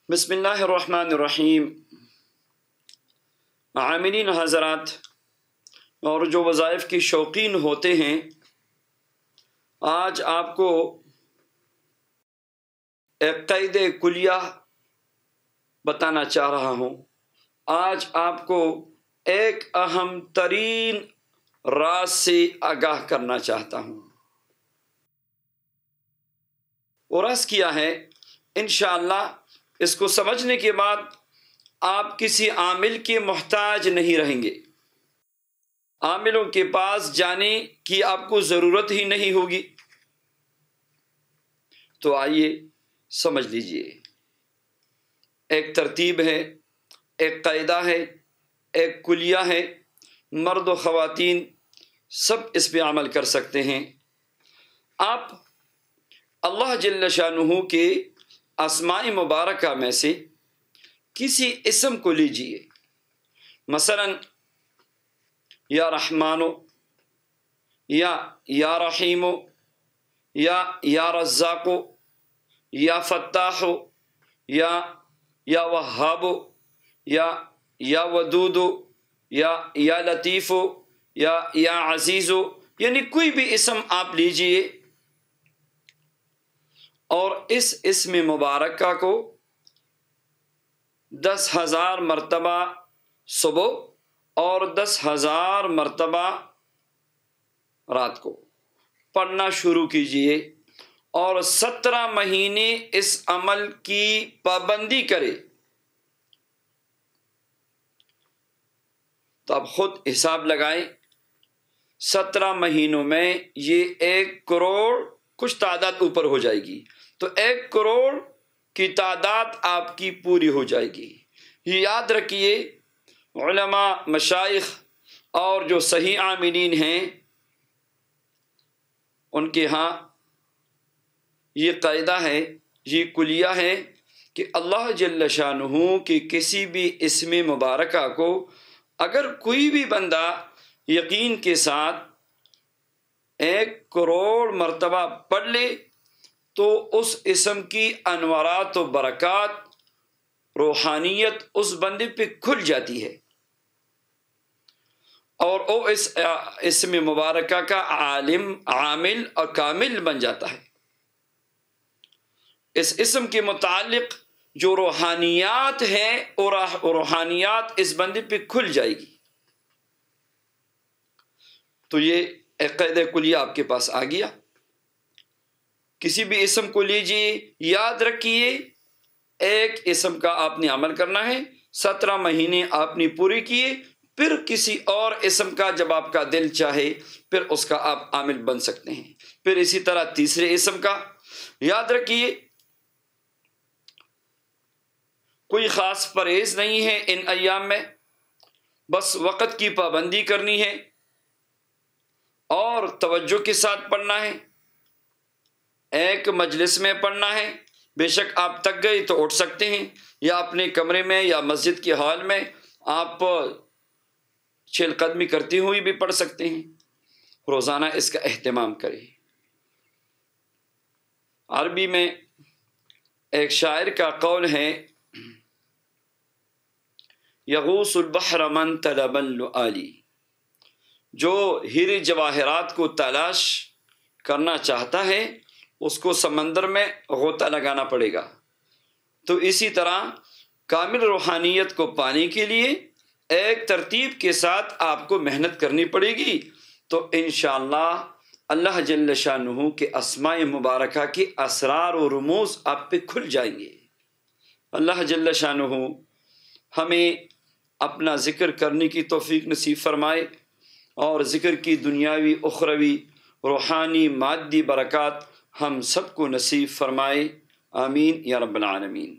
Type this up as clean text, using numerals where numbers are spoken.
بسم اللہ الرحمن الرحیم۔ عاملین حضرات اور جو وظائف کی شوقین ہوتے ہیں، آج آپ کو ایک قاعدہ کلیہ بتانا چاہ رہا ہوں۔ آج آپ کو ایک اہم ترین راز سے آگاہ کرنا چاہتا ہوں۔ وہ راز کیا ہے؟ انشاءاللہ اس کو سمجھنے کے بعد آپ کسی عامل کے محتاج نہیں رہیں گے، عاملوں کے پاس جانے کی آپ کو ضرورت ہی نہیں ہوگی۔ تو آئیے سمجھ لیجئے، ایک ترتیب ہے، ایک قاعدہ ہے، ایک کلیہ ہے، مرد و خواتین سب اس پہ عمل کر سکتے ہیں۔ آپ اللہ جل شانہ کے اسماء مبارکہ میں سے کسی اسم کو لیجئے، مثلا یا رحمانو، یا رحیمو، یا رزاقو، یا فتاحو، یا وہابو، یا ودودو، یا لطیفو، یا عزیزو، یعنی کوئی بھی اسم آپ لیجئے اور اس اسم مبارکہ کو 10,000 مرتبہ صبح اور 10,000 مرتبہ رات کو پڑھنا شروع کیجئے اور 17 مہینے اس عمل کی پابندی کرے۔ تو آپ خود حساب لگائیں، 17 مہینوں میں یہ 1 کروڑ کچھ تعداد اوپر ہو جائے گی، تو 1 کروڑ کی تعداد آپ کی پوری ہو جائے گی۔ یہ یاد رکھیے، علماء، مشائخ اور جو صحیح عاملین ہیں ان کے ہاں یہ قاعدہ ہے، یہ کلیہ ہے کہ اللہ جل شانہ کی کسی بھی اسم مبارکہ کو اگر کوئی بھی بندہ یقین کے ساتھ 1 کروڑ مرتبہ پڑھ لے تو اس اسم کی انوارات و برکات، روحانیت اس بندے پہ کھل جاتی ہے اور وہ اس اسم مبارکہ کا عالم، عامل اور کامل بن جاتا ہے۔ اس اسم کے متعلق جو روحانیات ہیں اور روحانیات اس بندے پہ کھل جائے گی۔ تو یہ ایک قاعدہ کلیہ آپ کے پاس آ گیا۔ کسی بھی اسم کو لیجئے، یاد رکھیے ایک اسم کا آپ نے عمل کرنا ہے، 17 مہینے آپ نے پوری کیے، پھر کسی اور اسم کا جب آپ کا دل چاہے پھر اس کا آپ عامل بن سکتے ہیں۔ پھر اسی طرح تیسرے اسم کا یاد رکھیے، کوئی خاص پرہیز نہیں ہے ان ایام میں، بس وقت کی پابندی کرنی ہے اور توجہ کے ساتھ پڑھنا ہے، ایک مجلس میں پڑھنا ہے۔ بے شک آپ تک گئے تو اٹھ سکتے ہیں، یا اپنے کمرے میں یا مسجد کے ہال میں آپ چہل قدمی کرتی ہوئی بھی پڑھ سکتے ہیں۔ روزانہ اس کا اہتمام کریں۔ عربی میں ایک شاعر کا قول ہے، یغوص البحر من طلب اللؤلی، جو ہیرے جواہرات کو تلاش کرنا چاہتا ہے اس کو سمندر میں غوطہ لگانا پڑے گا۔ تو اسی طرح کامل روحانیت کو پانے کے لیے ایک ترتیب کے ساتھ آپ کو محنت کرنی پڑے گی، تو انشاءاللہ اللہ جل شانہ کے اسماء مبارکہ کے اسرار و رموز آپ پہ کھل جائیں گے۔ اللہ جل شانہ ہمیں اپنا ذکر کرنے کی توفیق نصیب فرمائے اور ذکر کی دنیاوی، اخروی، روحانی، مادی برکات ہم سب کو نصیب فرمائے۔ آمین یا رب العالمین۔